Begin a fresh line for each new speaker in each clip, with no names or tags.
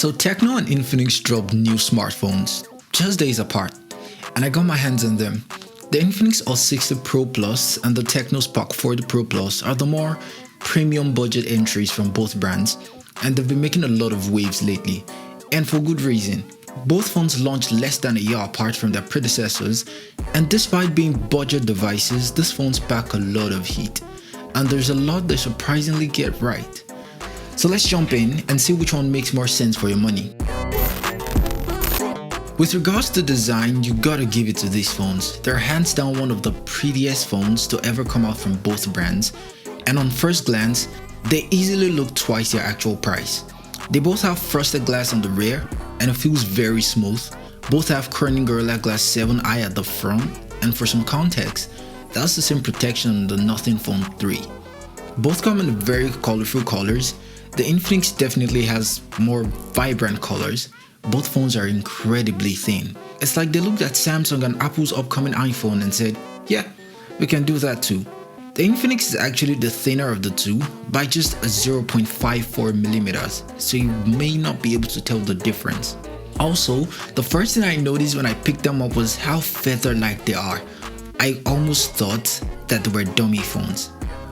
So Tecno and Infinix dropped new smartphones just days apart, and I got my hands on them. The Infinix Hot 60 Pro Plus and the Tecno Spark 40 Pro Plus are the more premium budget entries from both brands, and they've been making a lot of waves lately, and for good reason. Both phones launched less than a year apart from their predecessors, and despite being budget devices, these phones pack a lot of heat, and there's a lot they surprisingly get right. So let's jump in and see which one makes more sense for your money. With regards to design, you gotta give it to these phones. They're hands down one of the prettiest phones to ever come out from both brands, and on first glance, they easily look twice their actual price. They both have frosted glass on the rear, and it feels very smooth. Both have Corning Gorilla Glass 7i at the front, and for some context, that's the same protection on the Nothing Phone 3. Both come in very colorful colors. The Infinix definitely has more vibrant colors. Both phones are incredibly thin. It's like they looked at Samsung and Apple's upcoming iPhone and said, yeah, we can do that too. The Infinix is actually the thinner of the two by just a 0.54mm, so you may not be able to tell the difference. Also, the first thing I noticed when I picked them up was how feather-like they are. I almost thought that they were dummy phones.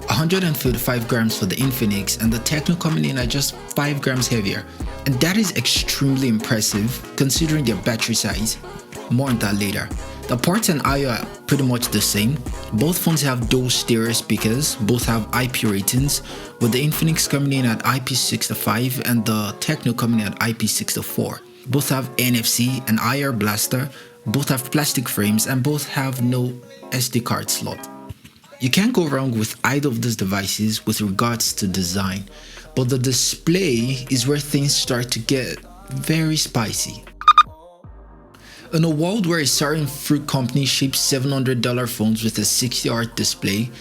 135 grams for the Infinix, and the Tecno coming in at just 5 grams heavier, and that is extremely impressive considering their battery size. More on that later. The ports and I/O are pretty much the same. Both phones have dual stereo speakers, both have IP ratings, with the Infinix coming in at IP65 and the Tecno coming in at IP64. Both have NFC and IR blaster, both have plastic frames, and both have no SD card slot. You can't go wrong with either of these devices with regards to design, but the display is where things start to get very spicy. In a world where a certain fruit company ships $700 phones with a 60Hz display,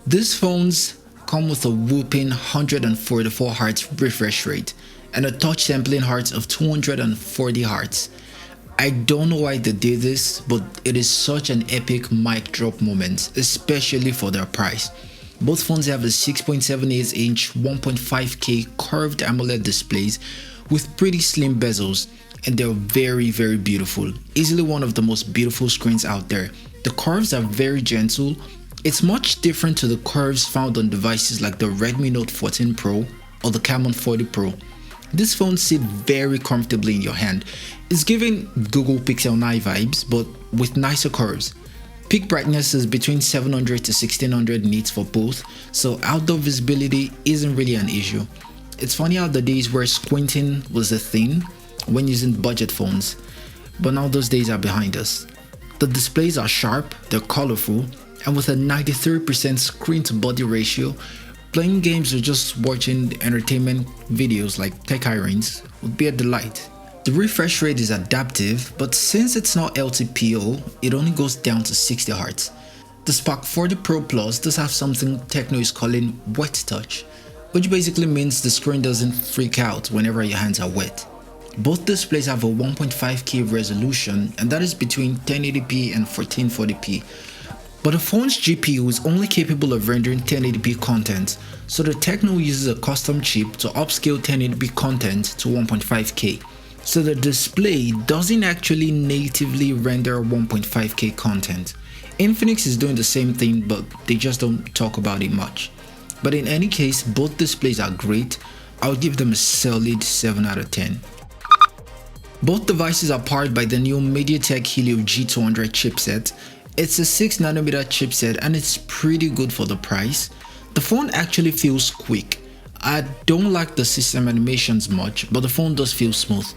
these phones come with a whooping 144 Hz refresh rate and a touch sampling hertz of 240 Hz. I don't know why they did this, but it is such an epic mic drop moment, especially for their price. Both phones have a 6.78-inch 1.5K curved AMOLED displays with pretty slim bezels, and they're very beautiful. Easily one of the most beautiful screens out there. The curves are very gentle. It's much different to the curves found on devices like the Redmi Note 14 Pro or the Camon 40 Pro. This phone sits very comfortably in your hand. It's giving Google Pixel 9 vibes, but with nicer curves. Peak brightness is between 700 to 1600 nits for both, so outdoor visibility isn't really an issue. It's funny how the days where squinting was a thing when using budget phones, but now those days are behind us. The displays are sharp, they're colorful, and with a 93% screen to body ratio, playing games or just watching entertainment videos like TechEirene's would be a delight. The refresh rate is adaptive, but since it's not LTPO, it only goes down to 60 Hz. The Spark 40 Pro Plus does have something Tecno is calling wet touch, which basically means the screen doesn't freak out whenever your hands are wet. Both displays have a 1.5K resolution, and that is between 1080p and 1440p. But the phone's GPU is only capable of rendering 1080p content, so the Tecno uses a custom chip to upscale 1080p content to 1.5K. So the display doesn't actually natively render 1.5K content. Infinix is doing the same thing, but they just don't talk about it much. But in any case, both displays are great. I would give them a solid 7 out of 10. Both devices are powered by the new MediaTek Helio G200 chipset. It's a 6nm chipset and it's pretty good for the price. The phone actually feels quick. I don't like the system animations much, but the phone does feel smooth.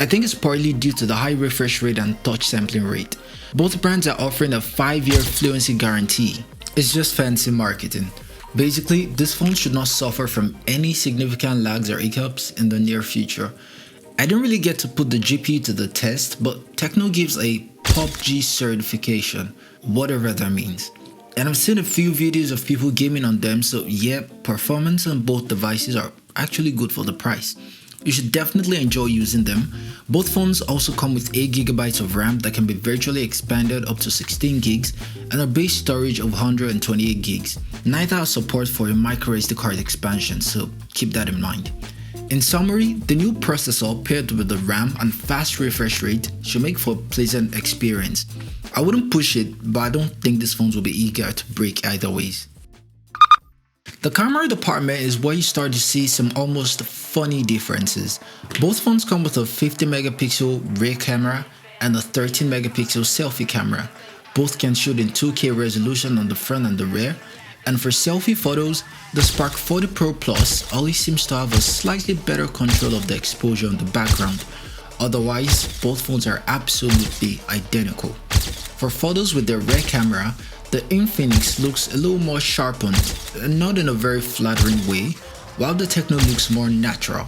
I think it's partly due to the high refresh rate and touch sampling rate. Both brands are offering a 5-year fluency guarantee. It's just fancy marketing. Basically, this phone should not suffer from any significant lags or hiccups in the near future. I didn't really get to put the GPU to the test, but Tecno gives a PUBG certification, whatever that means. And I've seen a few videos of people gaming on them, so yeah, performance on both devices are actually good for the price. You should definitely enjoy using them. Both phones also come with 8GB of RAM that can be virtually expanded up to 16GB and a base storage of 128GB. Neither has support for a microSD card expansion, so keep that in mind. In summary, the new processor paired with the RAM and fast refresh rate should make for a pleasant experience. I wouldn't push it, but I don't think these phones will be eager to break either ways. The camera department is where you start to see some almost funny differences. Both phones come with a 50 megapixel rear camera and a 13 megapixel selfie camera. Both can shoot in 2K resolution on the front and the rear. And for selfie photos, the Spark 40 Pro Plus always seems to have a slightly better control of the exposure on the background. Otherwise, both phones are absolutely identical. For photos with their rear camera, the Infinix looks a little more sharpened, not in a very flattering way, while the Tecno looks more natural.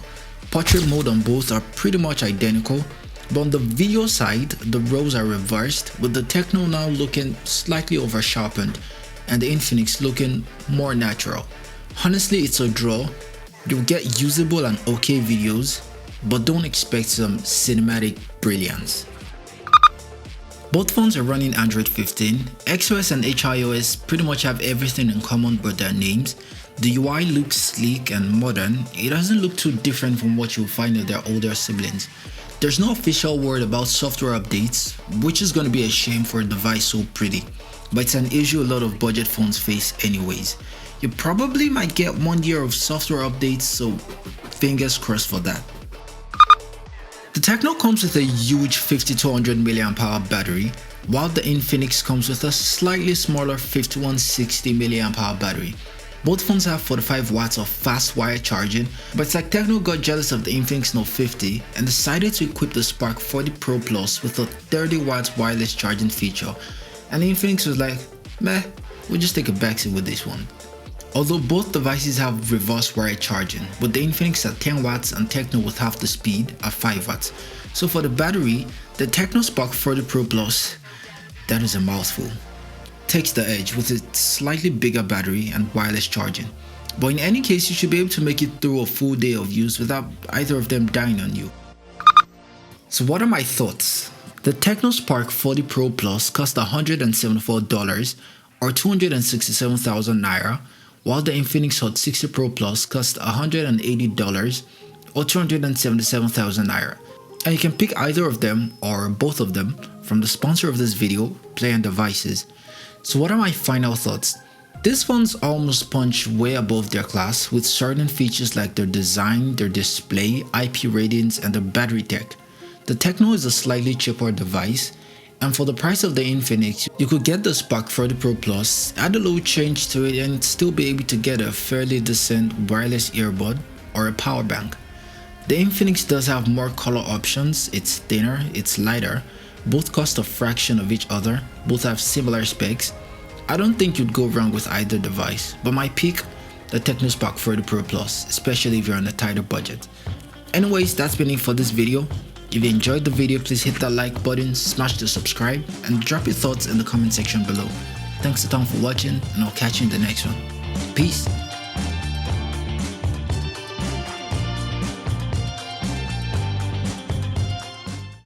Portrait mode on both are pretty much identical, but on the video side, the roles are reversed, with the Tecno now looking slightly over sharpened and the Infinix looking more natural. Honestly, it's a draw. You'll get usable and okay videos, but don't expect some cinematic brilliance. Both phones are running Android 15. XOS and HiOS pretty much have everything in common but their names. The UI looks sleek and modern. It doesn't look too different from what you'll find in their older siblings. There's no official word about software updates, which is going to be a shame for a device so pretty, but it's an issue a lot of budget phones face anyways. You probably might get 1 year of software updates, so fingers crossed for that. The Tecno comes with a huge 5200 mAh battery, while the Infinix comes with a slightly smaller 5160 mAh battery. Both phones have 45 watts of fast wire charging, but it's like Tecno got jealous of the Infinix Note 50 and decided to equip the Spark 40 Pro Plus with a 30 watts wireless charging feature, and the Infinix was like, meh, we'll just take a backseat with this one. Although both devices have reverse wire charging, with the Infinix at 10 watts and Tecno with half the speed at 5 watts. So for the battery, the Tecno Spark 40 Pro Plus, that is a mouthful, takes the edge with its slightly bigger battery and wireless charging. But in any case, you should be able to make it through a full day of use without either of them dying on you. So what are my thoughts? The Tecno Spark 40 Pro Plus cost $174 or 267,000 naira, while the Infinix Hot 60 Pro Plus cost $180 or 277,000 naira. And you can pick either of them or both of them from the sponsor of this video, Play On Devices. So what are my final thoughts? These phones almost punch way above their class with certain features like their design, their display, IP ratings, and their battery tech. The Tecno is a slightly cheaper device, and for the price of the Infinix, you could get the Spark 40 Pro Plus, add a little change to it, and still be able to get a fairly decent wireless earbud or a power bank. The Infinix does have more color options, it's thinner, it's lighter, both cost a fraction of each other, both have similar specs. I don't think you'd go wrong with either device, but my pick, the Tecno Spark 40 Pro Plus, especially if you're on a tighter budget. Anyways, that's been it for this video. If you enjoyed the video, please hit that like button, smash the subscribe, and drop your thoughts in the comment section below. Thanks a ton for watching, and I'll catch you in the next one. Peace.